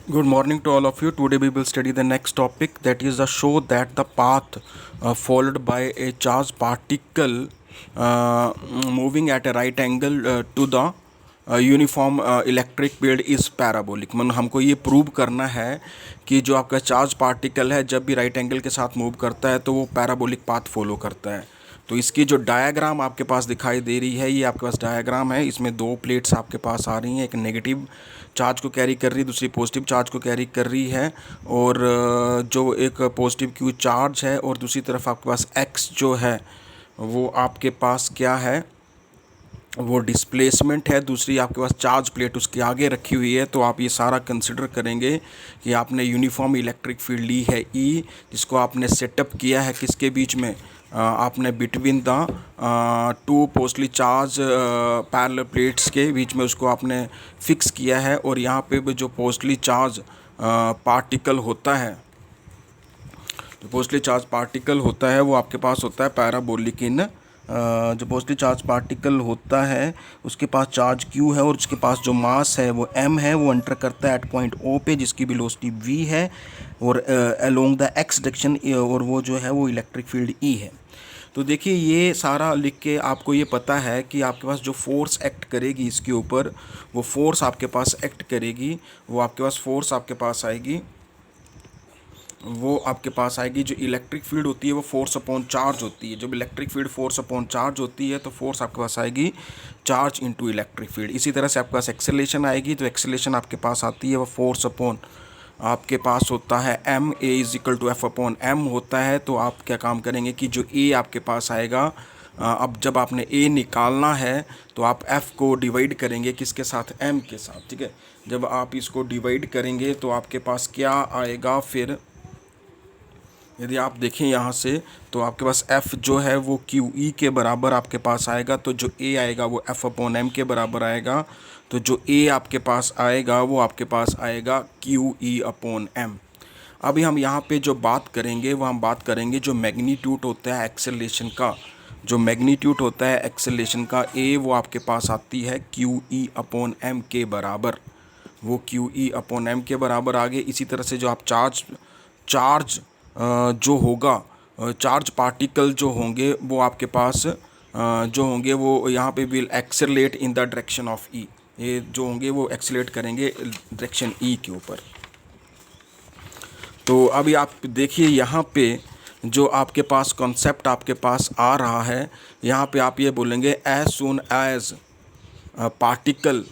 Good morning to all of you. Today we will study the next topic, that is the show that the path followed by a charged particle moving at a right angle to the uniform electric field is parabolic. मतलब हमको ये prove करना है कि जो आपका charge particle है जब भी राइट एंगल के साथ मूव करता है तो वो पैराबोलिक पाथ फॉलो करता है। तो इसकी जो डायग्राम आपके पास दिखाई दे रही है, ये आपके पास डायग्राम है। इसमें दो प्लेट्स आपके पास आ रही हैं, एक नेगेटिव चार्ज को कैरी कर रही है, दूसरी पॉजिटिव चार्ज को कैरी कर रही है। और जो एक पॉजिटिव क्यू चार्ज है और दूसरी तरफ आपके पास एक्स जो है वो आपके पास क्या है, वो डिस्प्लेसमेंट है। दूसरी आपके पास चार्ज प्लेट उसके आगे रखी हुई है। तो आप ये सारा कंसिडर करेंगे कि आपने यूनिफॉर्म इलेक्ट्रिक फील्ड ली है ई, जिसको आपने सेटअप किया है किसके बीच में, आपने between the two oppositely charge parallel plates के बीच में उसको आपने फिक्स किया है। और यहाँ पे भी जो पोस्टली चार्ज पार्टिकल होता है, जो पोस्टली चार्ज पार्टिकल होता है वो आपके पास होता है पैराबोलिक इन जो पॉजिटिव चार्ज पार्टिकल होता है उसके पास चार्ज q है और उसके पास जो मास है वो m है। वो एंटर करता है एट पॉइंट O पे जिसकी वेलोसिटी v है और अलोंग द x डायरेक्शन, और वो जो है वो इलेक्ट्रिक फील्ड E है। तो देखिए ये सारा लिख के आपको ये पता है कि आपके पास जो फोर्स एक्ट करेगी इसके ऊपर, वो फोर्स आपके पास एक्ट करेगी, वो आपके पास फोर्स आपके पास आएगी, वो आपके पास आएगी। जो इलेक्ट्रिक फील्ड होती है वो फोर्स अपॉन चार्ज होती है। जब electric field force upon charge होती है तो फोर्स आपके पास आएगी चार्ज इनटू इलेक्ट्रिक फील्ड। इसी तरह से आपके पास एक्सेलेरेशन आएगी, तो एक्सेलेरेशन आपके पास आती है वो फोर्स अपॉन आपके पास होता है m, a is equal to F upon m होता है। तो आप क्या काम करेंगे कि जो a आपके पास आएगा, अब जब आपने a निकालना है तो आप f को डिवाइड करेंगे किसके साथ, m के साथ, ठीक है। जब आप इसको डिवाइड करेंगे तो आपके पास क्या आएगा, फिर यदि आप देखें यहाँ से तो आपके पास f जो है वो क्यू ई के बराबर आपके पास आएगा। तो जो a आएगा वो f अपॉन m के बराबर आएगा। तो जो a आपके पास आएगा वो आपके पास आएगा क्यू ई अपॉन m। अभी हम यहाँ पे जो बात करेंगे वो हम बात करेंगे जो मैग्नीट्यूड होता है एक्सेलरेशन का। जो मैग्नीट्यूड होता है एक्सेलरेशन का a वो आपके पास आती है क्यू ई अपॉन m के बराबर, वो क्यू ई अपॉन m के बराबर आ गए। इसी तरह से जो आप चार्ज जो होगा, चार्ज पार्टिकल जो होंगे वो आपके पास जो होंगे वो यहाँ पे will accelerate in the direction of E. ये जो होंगे वो एक्सेलरेट करेंगे डायरेक्शन ई के ऊपर। तो अभी आप देखिए यहाँ पे जो आपके पास कॉन्सेप्ट आपके पास आ रहा है, यहाँ पे आप ये बोलेंगे as soon as particle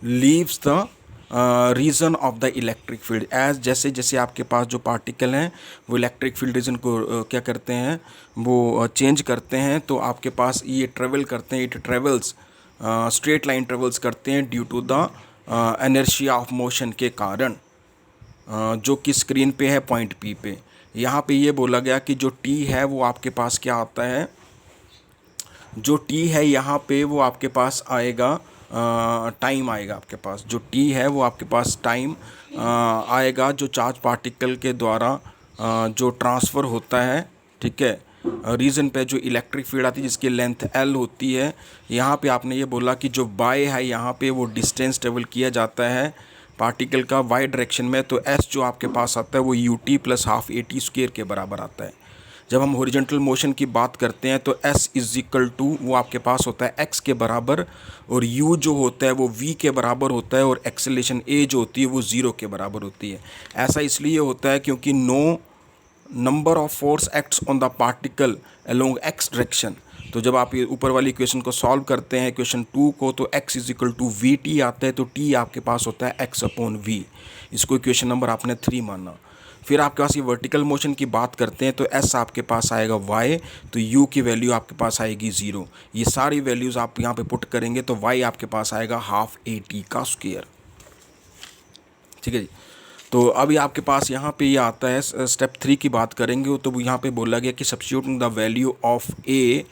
leaves the region of the electric field, as जैसे जैसे आपके पास जो पार्टिकल हैं वो इलेक्ट्रिक फील्ड रीजन को क्या करते हैं, वो चेंज करते हैं। तो आपके पास ये ट्रेवल करते हैं, it travels straight line travels करते हैं due to the inertia of motion के कारण, जो कि स्क्रीन पे है पॉइंट पी पे। यहाँ पे ये बोला गया कि जो टी है वो आपके पास क्या आता है, जो टी है यहाँ पे वो आपके पास आएगा टाइम आएगा। आपके पास जो टी है वो आपके पास टाइम आएगा जो चार्ज पार्टिकल के द्वारा जो ट्रांसफ़र होता है, ठीक है, रीजन पे जो इलेक्ट्रिक फील्ड आती है जिसकी लेंथ एल होती है। यहाँ पे आपने ये बोला कि जो बाय है यहाँ पे वो डिस्टेंस ट्रेवल किया जाता है पार्टिकल का वाई डायरेक्शन में। तो एस जो आपके पास आता है वो U T plus half A T square के बराबर आता है। जब हम हॉरिजॉन्टल मोशन की बात करते हैं तो s इज इक्वल टू वो आपके पास होता है x के बराबर, और u जो होता है वो v के बराबर होता है, और एक्सेलेरेशन a जो होती है वो 0 के बराबर होती है। ऐसा इसलिए होता है क्योंकि no number of force acts on the particle along x direction. तो जब आप ये ऊपर वाली इक्वेशन को सॉल्व करते हैं इक्वेशन 2 को, तो x is equal to v t आता है। तो t आपके पास होता है x अपॉन v। इसको इक्वेशन नंबर आपने 3 माना। फिर आपके पास ये वर्टिकल मोशन की बात करते हैं तो s आपके पास आएगा y, तो u की वैल्यू आपके पास आएगी 0। ये सारी वैल्यूज़ आप यहाँ पे पुट करेंगे तो y आपके पास आएगा हाफ ए टी का स्क्वायर, ठीक है जी। तो अभी आपके पास यहाँ पे ये आता है स्टेप 3 की बात करेंगे। तो यहाँ पे बोला गया कि substituting the value of a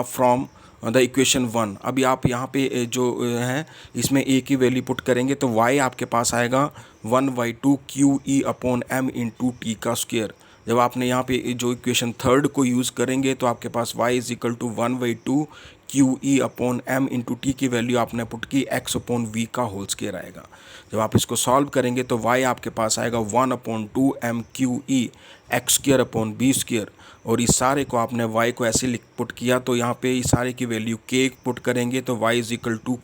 from the equation 1। अभी आप यहाँ पे जो है इसमें a की वैल्यू पुट करेंगे तो y आपके पास आएगा 1/2 q e upon m into T का स्क्वायर। जब आपने यहाँ पे जो इक्वेशन 3 को यूज़ करेंगे तो आपके पास y is equal to 1/2 q e upon m into t की वैल्यू आपने पुट की एक्स अपॉन वी का होल स्क्वायर आएगा। जब आप इसको सॉल्व करेंगे तो वाई आपके पास आएगा 1/2 m/2 x square upon b square, और इस सारे को आपने y को ऐसे लिख पुट किया तो यहाँ पे इस सारे की वैल्यू k पुट करेंगे तो y =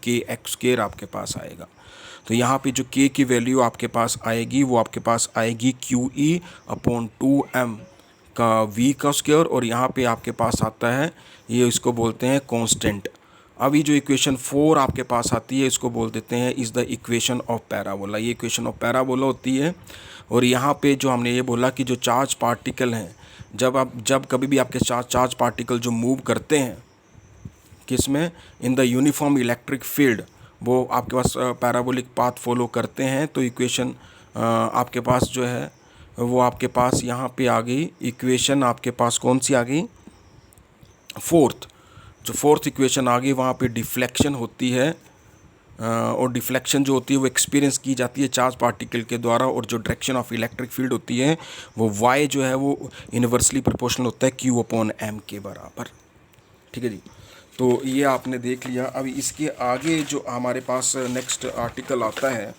k एक्स स्क्वायर आपके पास आएगा। तो यहाँ पे जो k की वैल्यू आपके पास आएगी वो आपके पास आएगी QE/2m का v का स्क्वायर, और यहाँ पे आपके पास आता है ये, इसको बोलते हैं कांस्टेंट। अभी जो इक्वेशन 4 आपके पास आती है इसको बोल देते हैं is the equation of parabola. ये इक्वेशन ऑफ पैराबोला होती है। और यहाँ पे जो हमने ये बोला कि जो चार्ज पार्टिकल हैं, जब कभी भी आपके चार्ज पार्टिकल जो मूव करते हैं किसमें, in the uniform electric field, वो आपके पास पैराबोलिक पाथ फॉलो करते हैं। तो इक्वेशन आपके पास जो है वो आपके पास यहाँ पे आ गई। इक्वेशन आपके पास कौन सी आ गई, फोर्थ इक्वेशन आ गई। वहाँ पे डिफ्लेक्शन होती है, और डिफ्लेक्शन जो होती है वो एक्सपीरियंस की जाती है चार्ज पार्टिकल के द्वारा, और जो डायरेक्शन ऑफ इलेक्ट्रिक फील्ड होती है वो y जो है वो इन्वर्सली प्रोपोर्शनल होता है Q/m के बराबर। ठीक है जी, तो ये आपने देख लिया। अभी इसके आगे जो हमारे पास नेक्स्ट आर्टिकल आता है,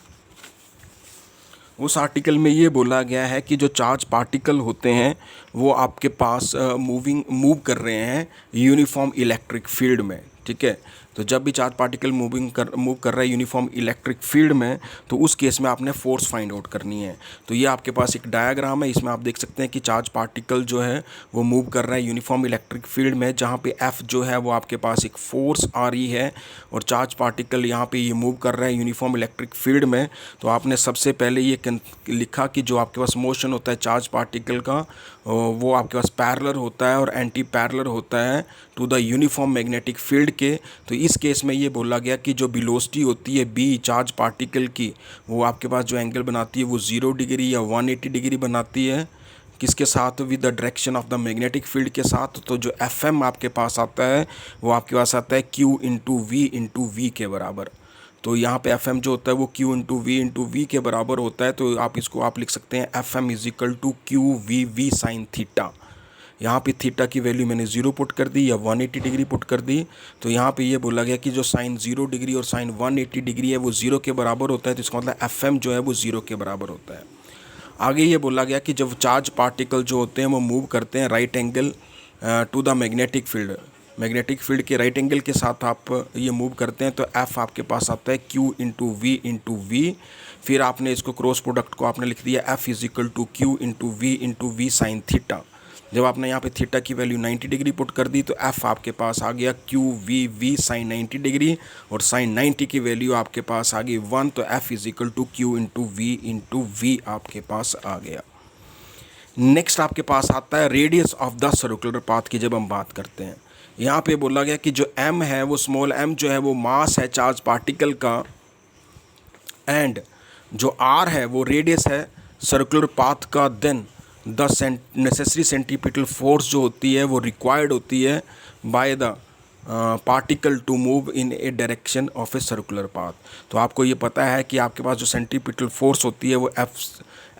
उस आर्टिकल में ये बोला गया है कि जो चार्ज पार्टिकल होते हैं वो आपके पास मूव कर रहे हैं यूनिफॉर्म इलेक्ट्रिक फील्ड में। ठीक है, तो जब भी चार्ज पार्टिकल मूव कर रहा है यूनिफॉर्म इलेक्ट्रिक फील्ड में, तो उस केस में आपने फोर्स फाइंड आउट करनी है। तो ये आपके पास एक डायग्राम है, इसमें आप देख सकते हैं कि चार्ज पार्टिकल जो है वो मूव कर रहा है यूनिफॉर्म इलेक्ट्रिक फील्ड में, जहाँ पे F जो है वो आपके पास एक फोर्स आ रही है, और चार्ज पार्टिकल यहाँ पे ये मूव कर रहा है यूनिफॉर्म इलेक्ट्रिक फील्ड में। तो आपने सबसे पहले ये लिखा कि जो आपके पास मोशन होता है चार्ज पार्टिकल का वो आपके पास पैरेलल होता है और एंटी पैरेलल होता है to the uniform magnetic field के। तो इस केस में ये बोला गया कि जो वेलोसिटी होती है b चार्ज पार्टिकल की, वो आपके पास जो एंगल बनाती है वो 0 डिग्री या 180 डिग्री बनाती है। किसके साथ, with the direction of the magnetic field के साथ। तो जो Fm आपके पास आता है वो आपके पास आता है Q/V के बराबर। तो यहाँ पे Fm जो होता है वो Q/V के बराबर होता है। तो आप इसको आप लिख सकते हैं Fm = QVV sin थीटा। यहाँ पे थीटा की वैल्यू मैंने 0 पुट कर दी या 180 डिग्री पुट कर दी। तो यहाँ पे ये बोला गया कि जो साइन 0 डिग्री और साइन 180 डिग्री है वो 0 के बराबर होता है। तो इसका मतलब Fm जो है वो 0 के बराबर होता है। आगे ये बोला गया कि जब चार्ज पार्टिकल जो होते हैं वो मूव करते हैं right angle to the magnetic field के राइट एंगल के साथ आप ये मूव करते हैं, तो F आपके पास आता है Q/V। फिर आपने इसको क्रॉस प्रोडक्ट को आपने लिख दिया F = Q/V sin थीटा। जब आपने यहाँ पे थीटा की वैल्यू 90 डिग्री पुट कर दी तो F आपके पास आ गया QVV sin 90 डिग्री, और sin 90 की वैल्यू आपके पास आ गई 1। तो F = Q/V आपके पास आ गया। नेक्स्ट आपके पास आता है radius of the circular path की। जब हम बात करते हैं यहाँ पे बोला गया कि जो m है वो स्मॉल m जो है वो मास है चार्ज पार्टिकल का, एंड जो r है वो रेडियस है सर्कुलर पाथ का। Then the necessary centripetal force जो होती है वो रिक्वायर्ड होती है by the particle to move in a direction of a circular path. तो आपको ये पता है कि आपके पास जो सेंट्रीपिटल फोर्स होती है वो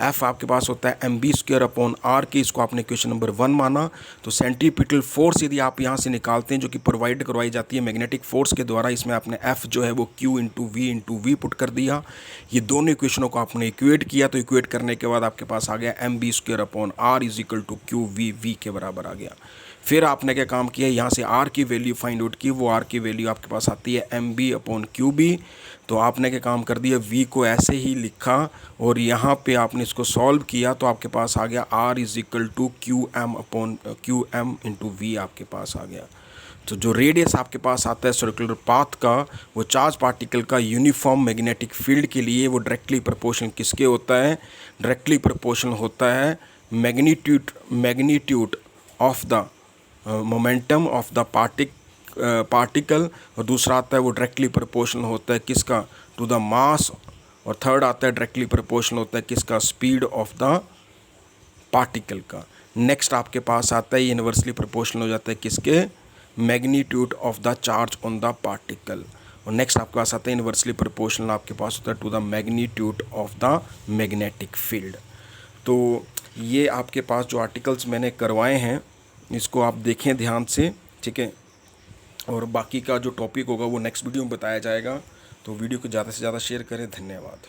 F आपके पास होता है mv²/r की। इसको आपने क्वेश्चन नंबर 1 माना। तो सेंट्रीपिटल फोर्स यदि आप यहाँ से निकालते हैं जो कि प्रोवाइड करवाई जाती है मैग्नेटिक फोर्स के द्वारा, इसमें आपने F जो है वो Q/V पुट कर दिया। ये दोनों इक्वेशनों को आपने इक्वेट किया, तो इक्वेट करने के बाद आपके पास आ गया mv²/r = QVV के बराबर आ गया। फिर आपने क्या काम किया, यहाँ से R की वैल्यू फाइंड आउट की। वो R की वैल्यू आपके पास आती है mv/QB। तो आपने क्या काम कर दिया, V को ऐसे ही लिखा और यहाँ पे आपने इसको सॉल्व किया तो आपके पास आ गया R = QM/QM × V आपके पास आ गया। तो जो रेडियस आपके पास आता है सर्कुलर पाथ का वो चार्ज पार्टिकल का यूनिफॉर्म मैग्नेटिक फील्ड के लिए वो डायरेक्टली प्रोपोर्शनल किसके होता है, डायरेक्टली प्रोपोर्शनल होता है magnitude of the momentum of the particle, और दूसरा आता है वो डायरेक्टली प्रोपोर्शनल होता है किसका, टू द मास, और थर्ड आता है डायरेक्टली प्रोपोर्शनल होता है किसका, स्पीड ऑफ द पार्टिकल का। नेक्स्ट आपके पास आता है ये इन्वर्सली प्रोपोर्शनल हो जाता है किसके, magnitude of the charge on the particle. और नेक्स्ट आपके पास आता है इन्वर्सली प्रोपोर्शनल आपके पास होता है to the magnitude of the magnetic field. तो ये आपके पास जो आर्टिकल्स मैंने करवाए हैं इसको आप देखें ध्यान से, ठीक है। और बाकी का जो टॉपिक होगा वो नेक्स्ट वीडियो में बताया जाएगा। तो वीडियो को ज़्यादा से ज़्यादा शेयर करें। धन्यवाद।